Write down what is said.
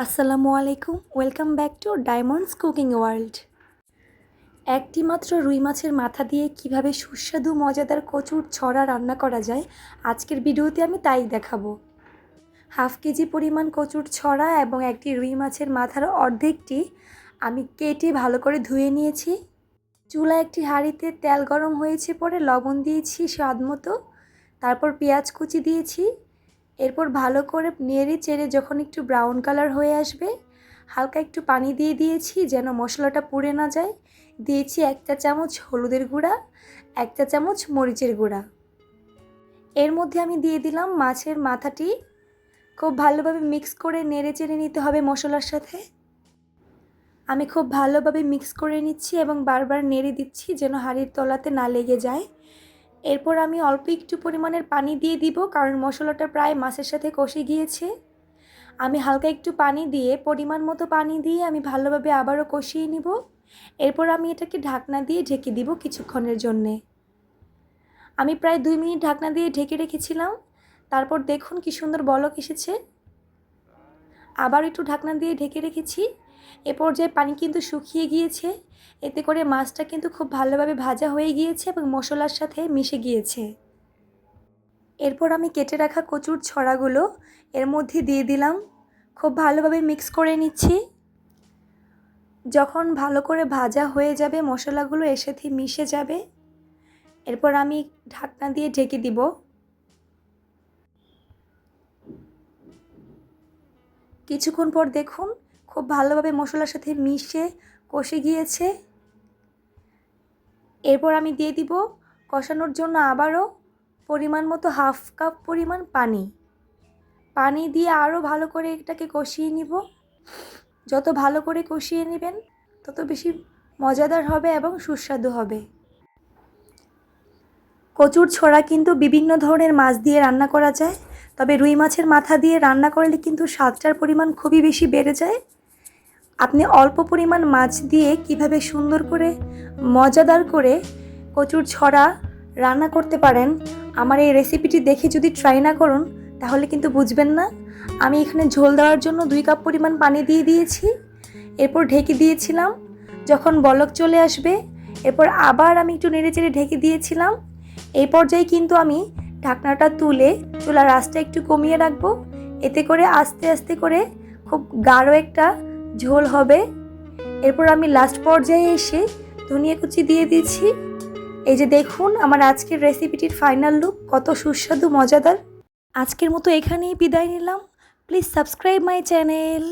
আসসালামু আলাইকুম, welcome back to diamonds cooking world. একটি মাত্র রুই মাছের মাথা দিয়ে কিভাবে সুস্বাদু মজাদার কচুর ছড়া রান্না করা যায় আজকের ভিডিওতে আমি তাই দেখাবো। হাফ কেজি পরিমাণ কচুর ছড়া এবং একটি রুই মাছের মাথার অর্ধেকটি আমি কেটে ভালো করে ধুয়ে নিয়েছি। চুলায় একটি হাঁড়িতে তেল গরম হয়েছে, পরে লবণ দিয়েছি স্বাদ মতো, তারপর পেঁয়াজ কুচি দিয়েছি। এরপর ভালো করে নেড়ে চেড়ে যখন একটু ব্রাউন কালার হয়ে আসবে হালকা একটু পানি দিয়ে দিয়েছি যেন মশলাটা পুড়ে না যায়। দিয়েছি 1 চা চামচ হলুদের গুঁড়া, 1 চা চামচ মরিচের গুঁড়া। এর মধ্যে আমি দিয়ে দিলাম মাছের মাথাটি। খুব ভালোভাবে মিক্স করে নেড়ে চেড়ে নিতে হবে মশলার সাথে। আমি খুব ভালোভাবে মিক্স করে নিচ্ছি এবং বারবার নেড়ে দিচ্ছি যেন হাঁড়ির তলাতে না লেগে যায়। এরপর আমি অল্প একটু পরিমাণের পানি দিয়ে দিব, কারণ মশলাটা প্রায় মাছের সাথে কষে গিয়েছে। আমি হালকা একটু পানি দিয়ে পরিমাণ মতো পানি দিয়ে আমি ভালোভাবে আবারও কষিয়ে নিব। এরপর আমি এটাকে ঢাকনা দিয়ে ঢেকে দিব কিছুক্ষণের জন্যে। আমি প্রায় 2 মিনিট ঢাকনা দিয়ে ঢেকে রেখেছিলাম। তারপর দেখুন কি সুন্দর বলক এসেছে। আবার একটু ঢাকনা দিয়ে ঢেকে রেখেছি। এ পর্যায়ে পানি কিন্তু শুকিয়ে গিয়েছে। এতে করে মাছটা কিন্তু খুব ভালোভাবে ভাজা হয়ে গিয়েছে এবং মশলার সাথে মিশে গিয়েছে। এরপর আমি কেটে রাখা কচুর ছড়াগুলো এর মধ্যে দিয়ে দিলাম। খুব ভালোভাবে মিক্স করে নিচ্ছি। যখন ভালো করে ভাজা হয়ে যাবে মশলাগুলো এর সাথে মিশে যাবে, এরপর আমি ঢাকনা দিয়ে ঢেকে দিব। কিছুক্ষণ পর দেখুন খুব ভালোভাবে মশলার সাথে মিশে কষে গিয়েছে। এরপর আমি দিয়ে দিব কষানোর জন্য আবারও পরিমাণ মতো হাফ কাপ পরিমাণ পানি দিয়ে আরও ভালো করে এটাকে কষিয়ে নিব। যত ভালো করে কষিয়ে নেবেন তত বেশি মজাদার হবে এবং সুস্বাদু হবে। কচুর ছড়া কিন্তু বিভিন্ন ধরনের মাছ দিয়ে রান্না করা যায়, তবে রুই মাছের মাথা দিয়ে রান্না করলে কিন্তু স্বাদটার পরিমাণ খুবই বেশি বেড়ে যায়। আপনি অল্প পরিমাণ মাছ দিয়ে কিভাবে সুন্দর করে মজাদার করে কচুর ছড়া রান্না করতে পারেন, আমার এই রেসিপিটি দেখে যদি ট্রাই না করুন তাহলে কিন্তু বুঝবেন না। আমি এখানে ঝোল দেওয়ার জন্য 2 কাপ পরিমাণ পানি দিয়ে দিয়েছি। এরপর ঢেকে দিয়েছিলাম। যখন বলক চলে আসবে এরপর আবার আমি একটু নেড়েচেড়ে ঢেকে দিয়েছিলাম। এই পর্যায়ে কিন্তু আমি ঢাকনাটা তুলে চুলার আঁচটা একটু কমিয়ে রাখবো। এতে করে আস্তে আস্তে করে খুব গাঢ় একটা ঝোল হবে। এরপর আমি লাস্ট পর্যায়ে এসে ধনিয়া কুচি দিয়ে দিয়েছি। এই যে দেখুন আমার আজকের রেসিপিটির ফাইনাল লুক কত সুস্বাদু মজাদার। আজকের মতো এখানেই বিদায় নিলাম। Please subscribe my channel.